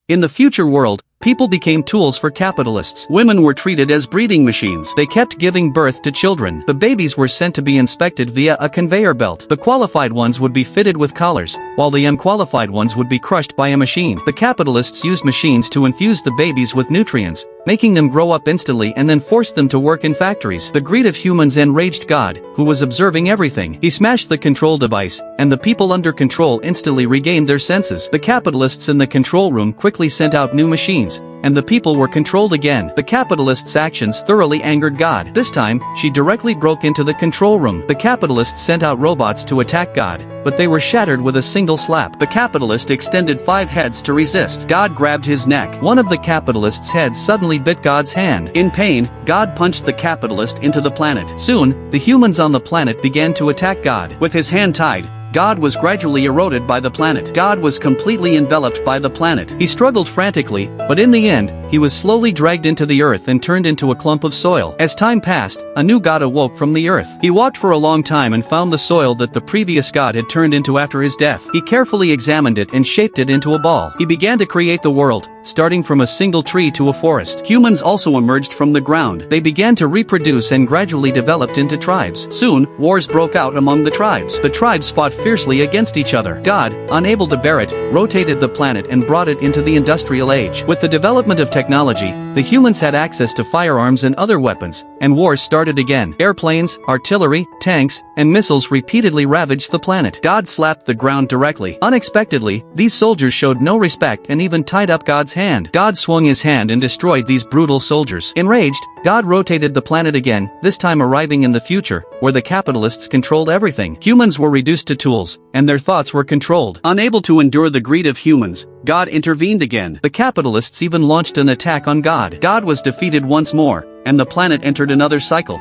In the future world, people became tools for capitalists. Women were treated as breeding machines. They kept giving birth to children. The babies were sent to be inspected via a conveyor belt. The qualified ones would be fitted with collars, while the unqualified ones would be crushed by a machine. The capitalists used machines to infuse the babies with nutrients, making them grow up instantly and then forced them to work in factories. The greed of humans enraged God, who was observing everything. He smashed the control device, and the people under control instantly regained their senses. The capitalists in the control room quickly sent out new machines, and the people were controlled again. The capitalists' actions thoroughly angered God. This time, she directly broke into the control room. The capitalists sent out robots to attack God, but they were shattered with a single slap. The capitalist extended 5 heads to resist. God grabbed his neck. One of the capitalist's heads suddenly bit God's hand. In pain, God punched the capitalist into the planet. Soon, the humans on the planet began to attack God. With his hand tied, God was gradually eroded by the planet. God was completely enveloped by the planet. He struggled frantically, but in the end, he was slowly dragged into the earth and turned into a clump of soil. As time passed, a new God awoke from the earth. He walked for a long time and found the soil that the previous God had turned into after his death. He carefully examined it and shaped it into a ball. He began to create the world, starting from a single tree to a forest. Humans also emerged from the ground. They began to reproduce and gradually developed into tribes. Soon, wars broke out among the tribes. The tribes fought fiercely against each other. God, unable to bear it, rotated the planet and brought it into the industrial age. With the development of technology, the humans had access to firearms and other weapons, and wars started again. Airplanes, artillery, tanks, and missiles repeatedly ravaged the planet. God slapped the ground directly. Unexpectedly, these soldiers showed no respect and even tied up God's hand. God swung his hand and destroyed these brutal soldiers. Enraged, God rotated the planet again, this time arriving in the future, where the capitalists controlled everything. Humans were reduced to tools, and their thoughts were controlled. Unable to endure the greed of humans, God intervened again. The capitalists even launched an attack on God. God was defeated once more, and the planet entered another cycle.